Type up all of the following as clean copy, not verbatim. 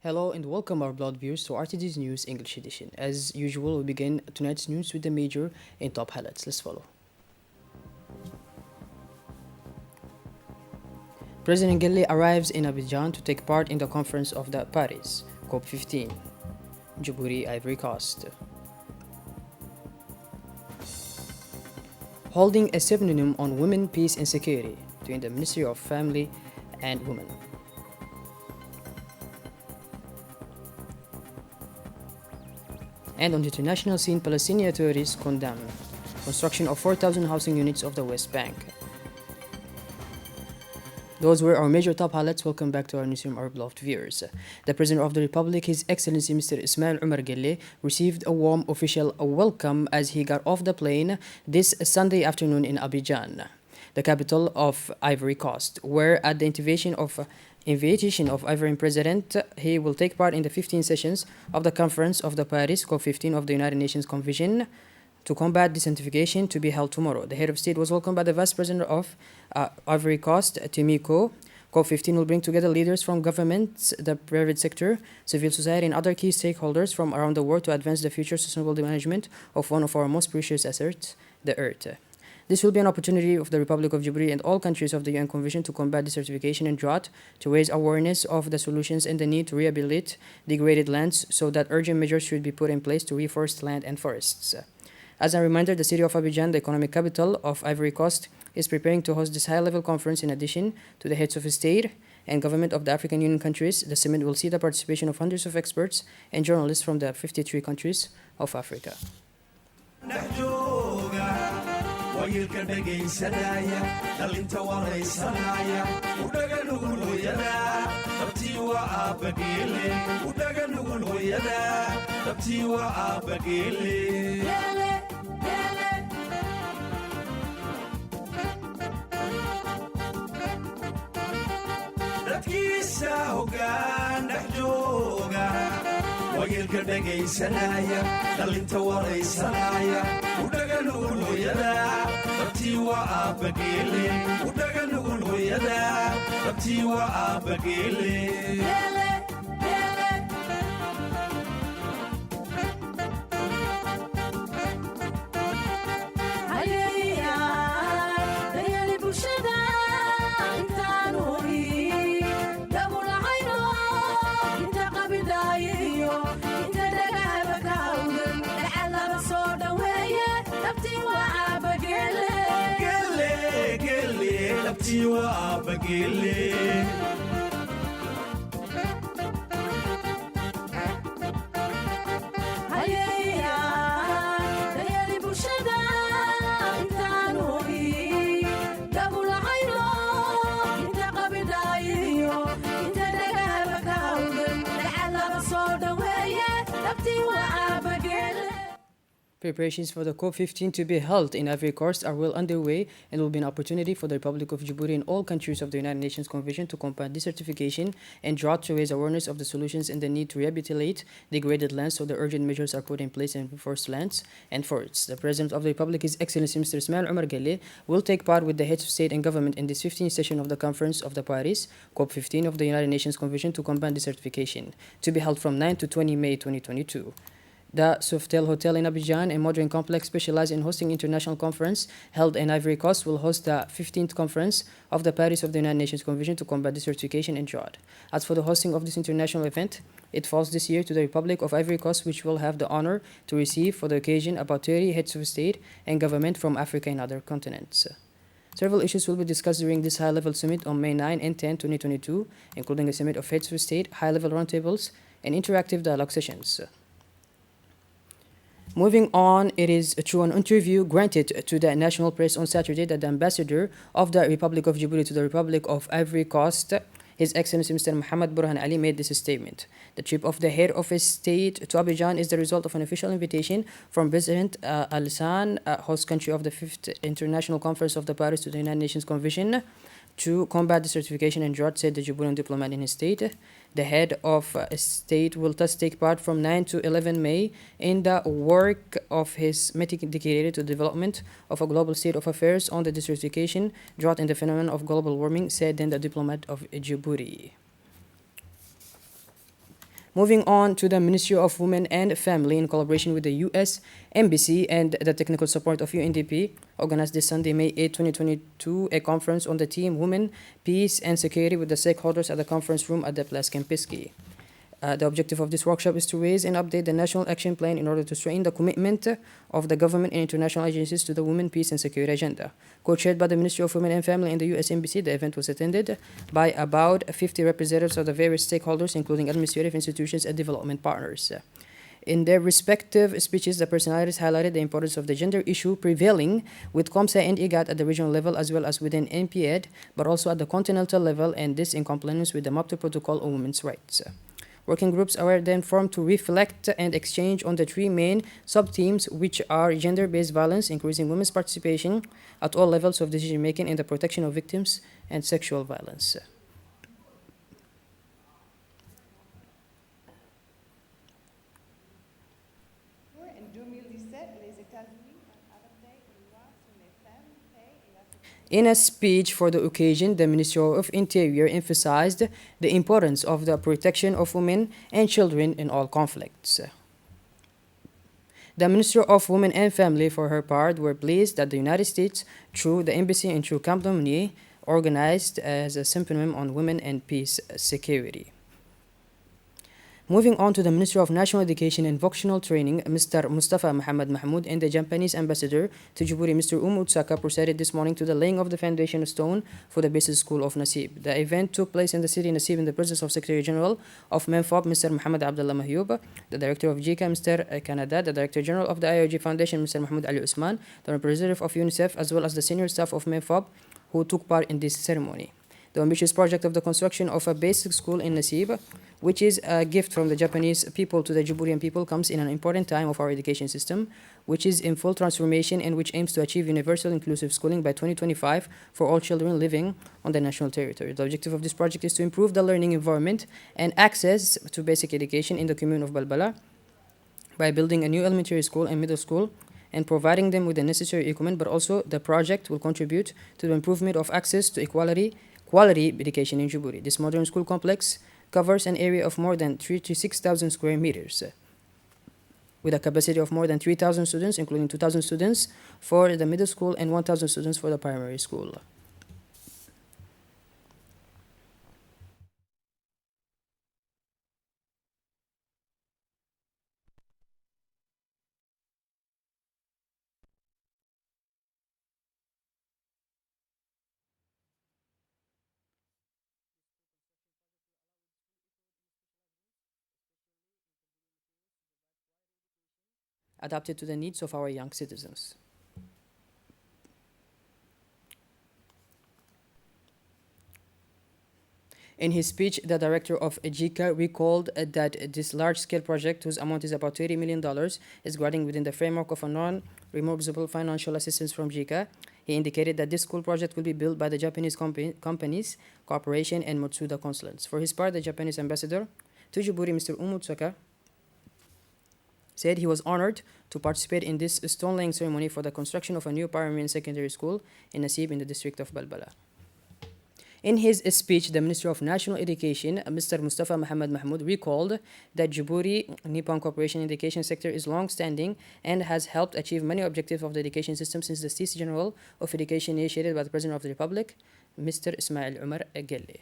Hello and welcome our blood viewers to RTD's News English edition. As usual, we begin tonight's news with the major and top highlights. Let's follow. President Gelle arrives in Abidjan to take part in the conference of the Paris COP15. Djibouti, Ivory Coast. Holding a symposium on women, peace and security between the Ministry of Family and Women. And on the international scene, Palestinian authorities condemn construction of 4,000 housing units of the West Bank. Those were our major top highlights. Welcome back to our newsroom, our beloved viewers. The President of the Republic, His Excellency Mr. Ismail Omar Gelle, received a warm official welcome as he got off the plane this Sunday afternoon in Abidjan, the capital of Ivory Coast, where at the invitation of Ivorian President, he will take part in the 15 sessions of the Conference of the Paris COP15 of the United Nations Convention to combat desertification to be held tomorrow. The head of state was welcomed by the Vice President of Ivory Coast, Timiko. COP15 will bring together leaders from governments, the private sector, civil society, and other key stakeholders from around the world to advance the future sustainable management of one of our most precious assets, the Earth. This will be an opportunity of the Republic of Djibouti and all countries of the UN Convention to combat desertification and drought, to raise awareness of the solutions and the need to rehabilitate degraded lands so that urgent measures should be put in place to reforest land and forests. As a reminder, the city of Abidjan, the economic capital of Ivory Coast, is preparing to host this high-level conference in addition to the heads of state and government of the African Union countries. The summit will see the participation of hundreds of experts and journalists from the 53 countries of Africa. ويلك dhagaysanaya dhalinta waraysanaya udhaga nugul hooyada dhabtii waa aabageele udhaga nugul hooyada dhabtii waa aabageele dadkiisa hoggaan dhex jooga wayilka dhagaysanaya dhalinta waraysanaya udhaga nugul hooyada dhabtii waa aabageele udhaga nugul hooyada dhabtii waa aabageele dhabtii waa aabageele Preparations for the COP15 to be held in Ivory Coast are well underway and will be an opportunity for the Republic of Djibouti and all countries of the United Nations Convention to combat desertification and drought, to raise awareness of the solutions and the need to rehabilitate degraded lands so the urgent measures are put in place in forest lands and forests. The President of the Republic, His Excellency Mr. Ismail Omar Gelle, will take part with the heads of state and government in this 15th session of the Conference of the Paris COP15 of the United Nations Convention to combat desertification, to be held from 9 to 20 May 2022. The Sofitel Hotel in Abidjan, a modern complex specialized in hosting international conference held in Ivory Coast, will host the 15th conference of the Paris of the United Nations Convention to combat desertification and drought. As for the hosting of this international event, it falls this year to the Republic of Ivory Coast, which will have the honor to receive for the occasion about 30 heads of state and government from Africa and other continents. Several issues will be discussed during this high-level summit on May 9 and 10, 2022, including a summit of heads of state, high-level roundtables, and interactive dialogue sessions. Moving on, it is through an interview granted to the national press on Saturday that the ambassador of the Republic of Djibouti to the Republic of Ivory Coast, His Excellency Mr. Mohamed Burhan Ali, made this statement. The trip of the head of state to Abidjan is the result of an official invitation from President Alassane, host country of the 5th International Conference of the Paris to the United Nations Convention to combat desertification and drought, said the Djiboutian diplomat in his state. The head of state will thus take part from 9 to 11 May in the work of his meeting dedicated to the development of a global state of affairs on the desertification, drought, and the phenomenon of global warming, said then the diplomat of Djibouti. Moving on to the Ministry of Women and Family, in collaboration with the U.S. Embassy and the technical support of UNDP, organized this Sunday, May 8, 2022, a conference on the theme Women, Peace and Security with the stakeholders at the conference room at the Place Kempinski. The objective of this workshop is to raise and update the National Action Plan in order to strengthen the commitment of the government and international agencies to the Women, Peace and Security agenda. Co-chaired by the Ministry of Women and Family and the U.S. Embassy, the event was attended by about 50 representatives of the various stakeholders, including administrative institutions and development partners. In their respective speeches, the personalities highlighted the importance of the gender issue prevailing with COMSA and IGAD at the regional level as well as within NPAD, but also at the continental level, and this in compliance with the Maputo Protocol on Women's Rights. Working groups are then formed to reflect and exchange on the three main sub-themes, which are gender-based violence, increasing women's participation at all levels of decision-making, and the protection of victims and sexual violence. In a speech for the occasion, the Ministry of Interior emphasized the importance of the protection of women and children in all conflicts. The Minister of Women and Family, for her part, were pleased that the United States, through the Embassy and through Camp Dominier, organized as a symposium on women and peace security. Moving on to the Ministry of National Education and Vocational Training, Mr. Mustafa Muhammad Mahmoud and the Japanese ambassador to Djibouti, Mr. Utsaka, proceeded this morning to the laying of the foundation stone for the basic school of Nasib. The event took place in the city Nasib in the presence of Secretary General of MENFOB, Mr. Muhammad Abdullah Mahyoub, the Director of JICA, Mr. Canada, the Director General of the IOG Foundation, Mr. Mahmoud Ali Usman, the representative of UNICEF, as well as the senior staff of MENFOB who took part in this ceremony. The ambitious project of the construction of a basic school in Nasib, which is a gift from the Japanese people to the Djiboutian people, comes in an important time of our education system, which is in full transformation and which aims to achieve universal inclusive schooling by 2025 for all children living on the national territory. The objective of this project is to improve the learning environment and access to basic education in the commune of Balbala by building a new elementary school and middle school and providing them with the necessary equipment, but also the project will contribute to the improvement of access to quality education in Djibouti. This modern school complex covers an area of more than 36,000 square meters, with a capacity of more than 3,000 students, including 2,000 students for the middle school and 1,000 students for the primary school. Adapted to the needs of our young citizens. In his speech, the director of JICA recalled that this large-scale project, whose amount is about $30 million, is granted within the framework of a non-reimbursable financial assistance from JICA. He indicated that this school project will be built by the Japanese companies, Corporation, and Matsuda Consulates. For his part, the Japanese ambassador to Djibouti, Mr. Utsaka, said he was honored to participate in this stone-laying ceremony for the construction of a new primary and secondary school in Nasib in the district of Balbala. In his speech, the Minister of National Education, Mr. Mustafa Muhammad Mahmoud, recalled that Djibouti Nippon Corporation education sector is long-standing and has helped achieve many objectives of the education system since the States General of Education initiated by the President of the Republic, Mr. Ismail Umar Gelle.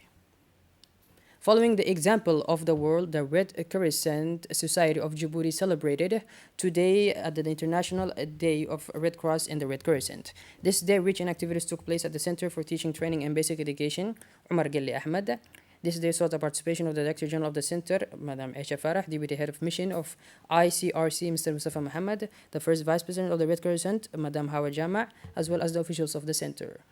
Following the example of the world, the Red Crescent Society of Djibouti celebrated today at the International Day of Red Cross and the Red Crescent. This day-reaching activities took place at the Center for Teaching, Training and Basic Education, Umar Gelle Ahmed. This day saw the participation of the Director General of the Center, Madam Aisha Farah, Deputy Head of Mission of ICRC, Mr. Mustafa Muhammad, the First Vice President of the Red Crescent, Madam Hawa Jama, as well as the officials of the Center.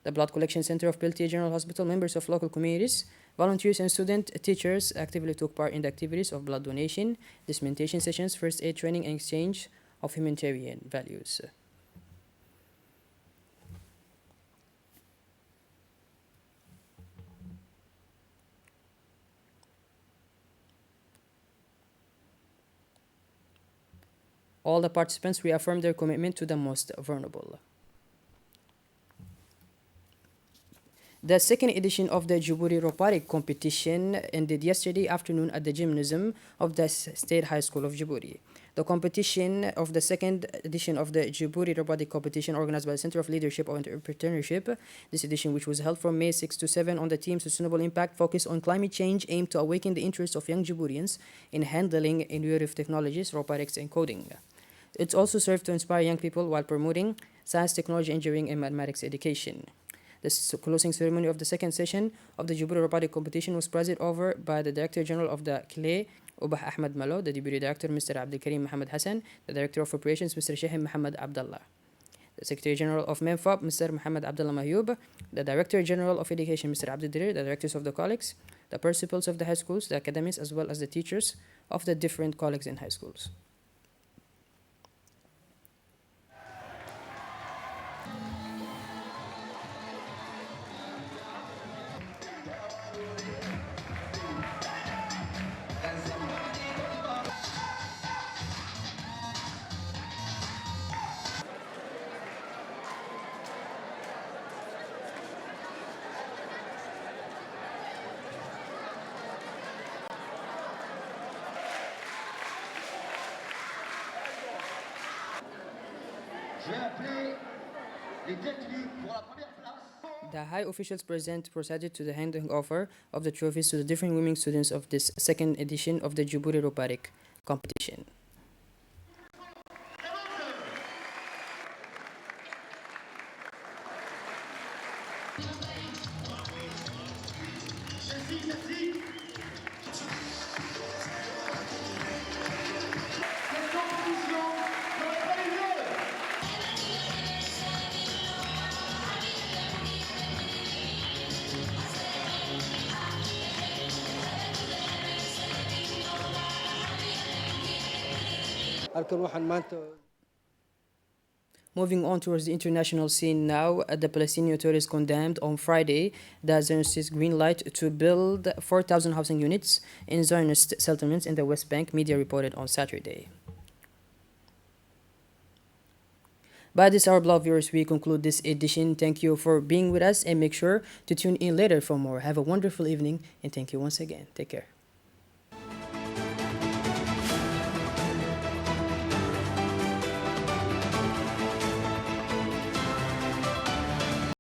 The Blood Collection Center of Peltier General Hospital, members of local communities, volunteers and student teachers actively took part in the activities of blood donation, dismentation sessions, first aid training, and exchange of humanitarian values. All the participants reaffirmed their commitment to the most vulnerable. The second edition of the Djibouti Robotic Competition ended yesterday afternoon at the gymnasium of the State High School of Djibouti. The competition of the second edition of the Djibouti Robotic Competition, organized by the Center of Leadership and Entrepreneurship. This edition, which was held from May 6 to 7 on the theme Sustainable Impact, focused on climate change, aimed to awaken the interest of young Djiboutians in handling innovative technologies, robotics, and coding. It also served to inspire young people while promoting science, technology, engineering, and mathematics education. The closing ceremony of the second session of the Djibouti Robotic Competition was presided over by the Director General of the CLE, Ubah Ahmed Malo, the Deputy Director, Mr. Abdul Karim Mohammed Hassan, the Director of Operations, Mr. Shahim Mohammed Abdullah, the Secretary General of MENFOP, Mr. Mohammed Abdullah Mahyub, the Director General of Education, Mr. Abdul Dirir, the Directors of the colleges, the principals of the high schools, the academies, as well as the teachers of the different colleges and high schools. J'ai appelé les détenus pour la première place. The high officials present proceeded to the handing over of the trophies to the different women students of this second edition of the Djibouti Robotic Competition. halkan waxaan maanta Moving on towards the international scene now, the Palestinian authorities condemned on Friday the Zionist green light to build 4,000 housing units in Zionist settlements in the West Bank, media reported on Saturday. By this, our beloved viewers, we conclude this edition. Thank you for being with us, and make sure to tune in later for more. Have a wonderful evening, and thank you once again. Take care.